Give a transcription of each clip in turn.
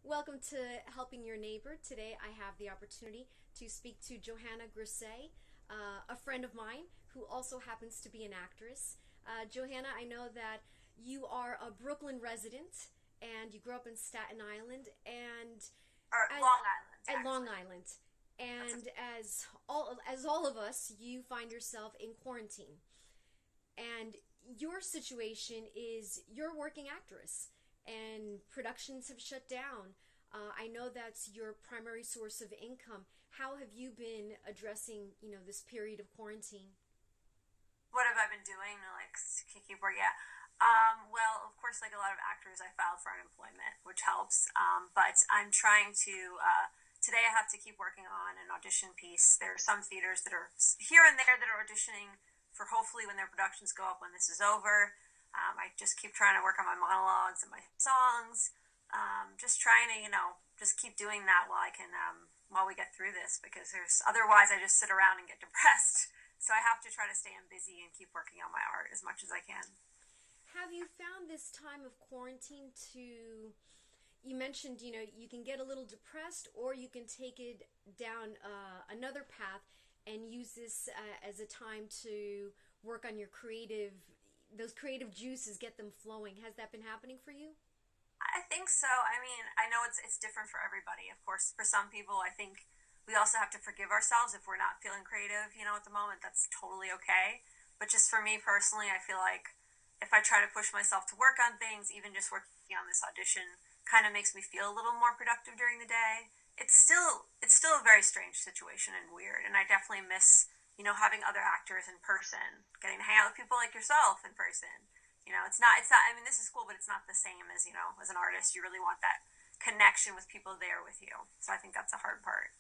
Welcome to Helping Your Neighbor. Today I have the opportunity to speak to Johanna Grisey, a friend of mine who also happens to be an actress. Johanna, I know that you are a Brooklyn resident and you grew up in Staten Island and Or as, Long Island, at Long actually. Island. That's And as all of us, you find yourself in quarantine. And your situation is you're a working actress and productions have shut down. I know that's your primary source of income. How have you been addressing, this period of quarantine? what have I been doing to like keep working? Yeah. Well, of course, like a lot of actors, I filed for unemployment, which helps. But I'm trying to. Today, I have to keep working on an audition piece. There are some theaters that are here and there that are auditioning for hopefully when their productions go up when this is over. I just keep trying to work on my monologues and my songs. Just trying to, just keep doing that while I can, while we get through this, because there's otherwise I just sit around and get depressed. So I have to try to stay busy and keep working on my art as much as I can. Have you found this time of quarantine to, you mentioned, you can get a little depressed or you can take it down another path and use this as a time to work on those creative juices, get them flowing. Has that been happening for you? I think so. I mean, I know it's different for everybody. Of course, for some people, I think we also have to forgive ourselves if we're not feeling creative. At the moment, that's totally okay. But just for me personally, I feel like if I try to push myself to work on things, even just working on this audition, kind of makes me feel a little more productive during the day. It's still a very strange situation and weird, and I definitely miss having other actors in person, getting to hang out with people like yourself in person. It's not. I mean, this is cool, but it's not the same as as an artist. You really want that connection with people there with you. So I think that's the hard part.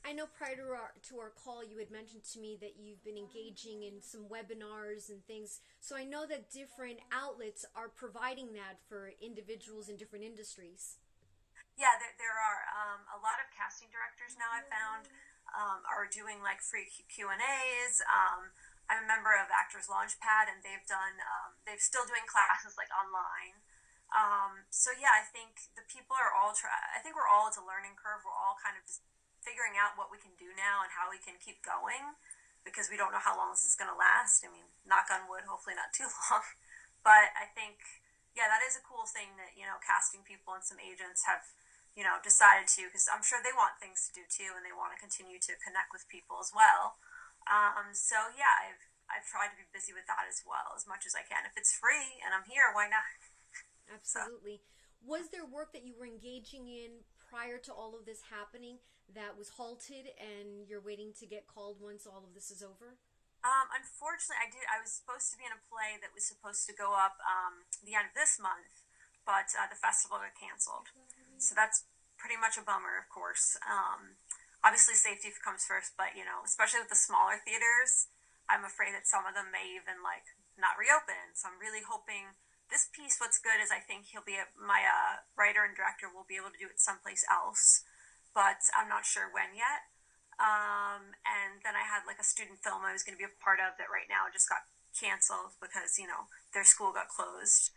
I know prior to our call, you had mentioned to me that you've been engaging in some webinars and things. So I know that different outlets are providing that for individuals in different industries. Yeah, there are a lot of casting directors now. I found are doing like free Q and A's. I'm a member of Actors Launchpad, and they've still doing classes like online. So yeah, I think the people are all I think we're all at a learning curve. We're all kind of just figuring out what we can do now and how we can keep going because we don't know how long this is going to last. I mean, knock on wood, hopefully not too long. But I think, yeah, that is a cool thing that casting people and some agents have decided to, because I'm sure they want things to do too, and they want to continue to connect with people as well. So yeah, I've tried to be busy with that as well as much as I can. If it's free and I'm here, why not? So Absolutely. Was there work that you were engaging in prior to all of this happening that was halted and you're waiting to get called once all of this is over? unfortunately, I did. I was supposed to be in a play that was supposed to go up the end of this month, but the festival got canceled. So that's pretty much a bummer, of course. Obviously, safety comes first, but especially with the smaller theaters, I'm afraid that some of them may even like not reopen. So I'm really hoping this piece. What's good is I think my writer and director will be able to do it someplace else, but I'm not sure when yet. And then I had like a student film I was going to be a part of that right now just got canceled because their school got closed.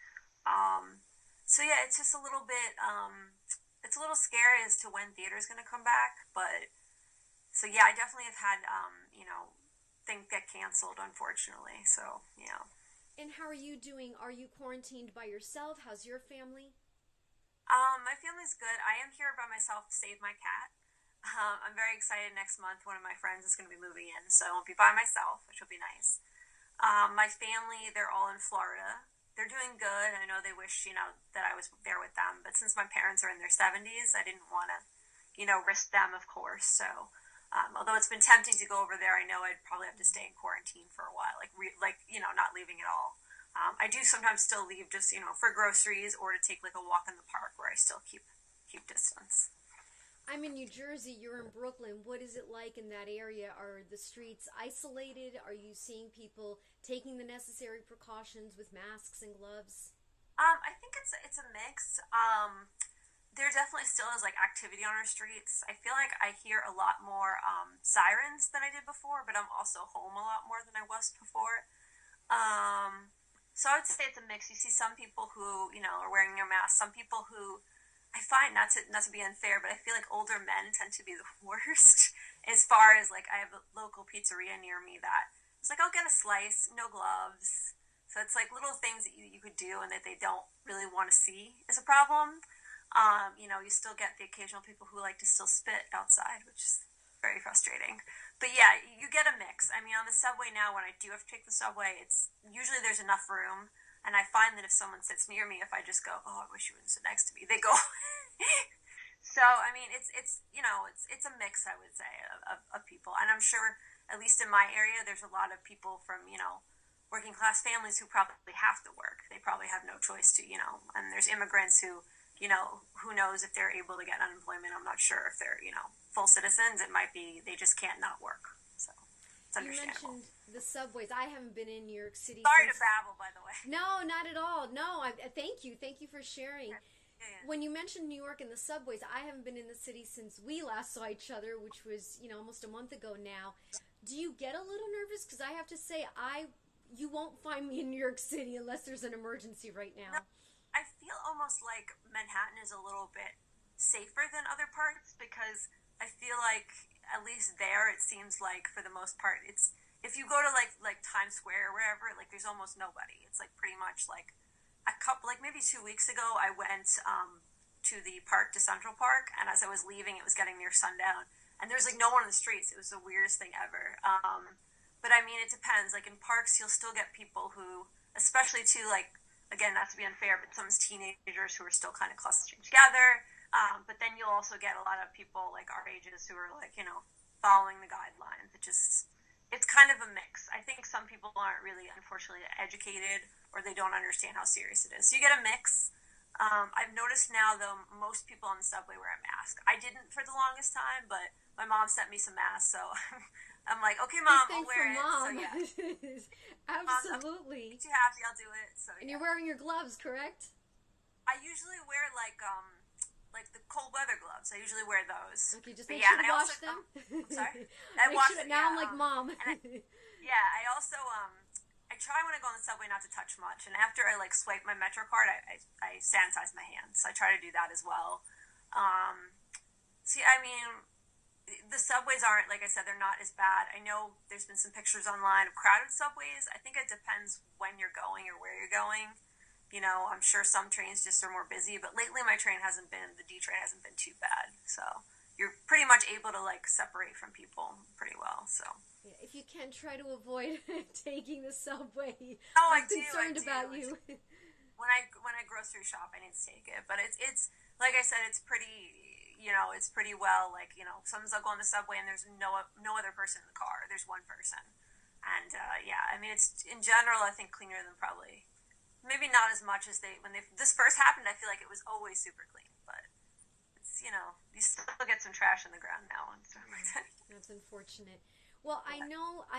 So yeah, it's just a little bit. It's a little scary as to when theater is going to come back, but so yeah, I definitely have had things get canceled unfortunately. So yeah. And how are you doing? Are you quarantined by yourself? How's your family? My family's good. I am here by myself to save my cat. I'm very excited. Next month, one of my friends is going to be moving in, so I won't be by myself, which will be nice. My family, they're all in Florida. They're doing good. I know they wish, that I was there with them, but since my parents are in their 70s, I didn't want to, risk them, of course. So, although it's been tempting to go over there, I know I'd probably have to stay in quarantine for a while, not leaving at all. I do sometimes still leave just, for groceries or to take like a walk in the park where I still keep distance. I'm in New Jersey, you're in Brooklyn. What is it like in that area? Are the streets isolated? Are you seeing people taking the necessary precautions with masks and gloves? I think it's a mix. There definitely still is like activity on our streets. I feel like I hear a lot more sirens than I did before, but I'm also home a lot more than I was before. So I would say it's a mix. You see some people who are wearing their masks. Some people who I find not to be unfair, but I feel like older men tend to be the worst. As far as like, I have a local pizzeria near me that it's like, I'll get a slice, no gloves. So it's like little things that you could do and that they don't really want to see is a problem. You still get the occasional people who like to still spit outside, which is very frustrating. But yeah, you get a mix. I mean, on the subway now, when I do have to take the subway, it's usually there's enough room. And I find that if someone sits near me, if I just go, oh, I wish you wouldn't sit next to me, they go. So I mean, it's a mix, I would say, of people, and I'm sure, at least in my area, there's a lot of people from working class families who probably have to work. They probably have no choice to and there's immigrants who who knows if they're able to get unemployment. I'm not sure if they're full citizens. It might be they just can't not work. So it's understandable. You mentioned the subways. I haven't been in New York City. Sorry to babble, by the way. No, not at all. No, thank you. Thank you for sharing. Yeah. When you mentioned New York and the subways, I haven't been in the city since we last saw each other, which was, almost a month ago now. Do you get a little nervous? Because I have to say, you won't find me in New York City unless there's an emergency right now. No, I feel almost like Manhattan is a little bit safer than other parts because I feel like, at least there, it seems like for the most part, it's if you go to like Times Square or wherever, like there's almost nobody. It's like pretty much like a couple, like maybe 2 weeks ago, I went to the park, to Central Park, and as I was leaving, it was getting near sundown, and there's like no one in the streets. It was the weirdest thing ever. But I mean, it depends. Like in parks, you'll still get people who, especially too, like, again, not to be unfair, but some teenagers who are still kind of clustering together. But then you'll also get a lot of people like our ages who are like, following the guidelines. It's kind of a mix. I think some people aren't really, unfortunately, educated, or they don't understand how serious it is. So you get a mix. I've noticed now, though, most people on the subway wear a mask. I didn't for the longest time, but my mom sent me some masks, so I'm like, okay, Mom, I'll wear it. Mom. So yeah, Absolutely. Mom, too happy, I'll do it. So And yeah. you're wearing your gloves, correct? I usually wear like the cold weather gloves. I usually wear those. Okay, just But make yeah, sure to and I wash also, them. sorry? I Make wash sure, it, now yeah, I'm like, Mom. I also I try when I go on the subway not to touch much, and after I like swipe my Metro card, I sanitize my hands. So I try to do that as well. I mean, the subways aren't, like I said, they're not as bad. I know there's been some pictures online of crowded subways. I think it depends when you're going or where you're going. I'm sure some trains just are more busy, but lately the D train hasn't been too bad. So you're pretty much able to like separate from people pretty well. So Yeah, if you can, try to avoid taking the subway. Oh, I'm I do. concerned about you. When I grocery shop, I need to take it. But it's like I said, it's pretty. It's pretty well. Like sometimes I'll go on the subway and there's no other person in the car. There's one person, and I mean, it's in general, I think, cleaner than probably. Maybe not as much as this first happened. I feel like it was always super clean, but it's you still get some trash in the ground now and stuff like that. That's unfortunate. Well, I know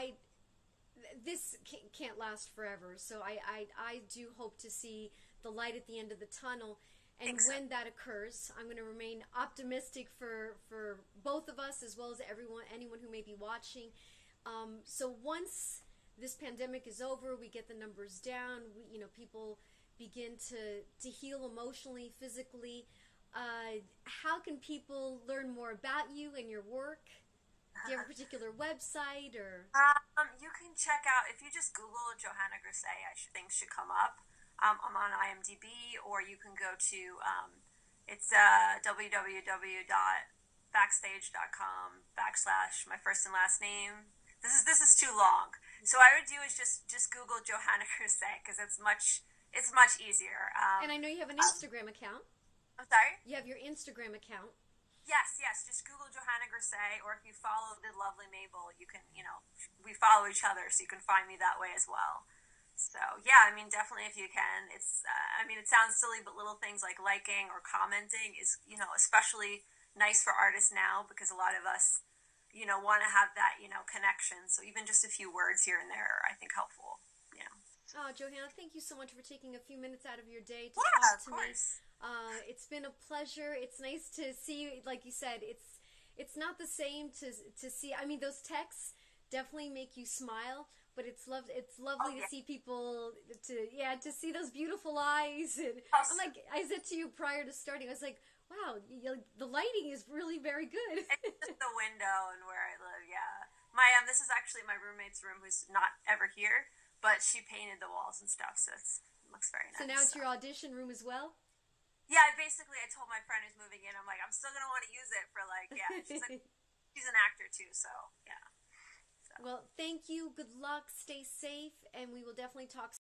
this can't last forever, so I do hope to see the light at the end of the tunnel. And when that occurs, I'm going to remain optimistic for both of us as well as anyone who may be watching. So once this pandemic is over, we get the numbers down, people begin to heal emotionally, physically. How can people learn more about you and your work? Do you have a particular website or? You can check out, if you just Google Johanna Grisey, things should come up. I'm on IMDb, or you can go to it's www.backstage.com / my first and last name. This is too long. So what I would do is just Google Johanna Grisey, because it's much easier. And I know you have an Instagram account. I'm sorry? You have your Instagram account. Yes. Just Google Johanna Grisey, or if you follow the lovely Mabel, you can, we follow each other, so you can find me that way as well. So, yeah, I mean, definitely if you can. It's, it sounds silly, but little things like liking or commenting is, especially nice for artists now, because a lot of us, want to have that, connection. So even just a few words here and there are, I think, helpful, Oh, Johanna, thank you so much for taking a few minutes out of your day to talk to me. It's been a pleasure. It's nice to see you. Like you said, it's not the same to see. I mean, those texts definitely make you smile, but it's lovely to see people to see those beautiful eyes. And I'm like, I said to you prior to starting, I was like, Wow, the lighting is really very good. It's just the window and where I live. Yeah, my this is actually my roommate's room, who's not ever here, but she painted the walls and stuff, so it looks very nice. So now it's your audition room as well? Yeah, I told my friend who's moving in, I'm like, I'm still gonna want to use it for like, yeah. She's like, she's an actor too, so yeah. So. Well, thank you. Good luck. Stay safe, and we will definitely talk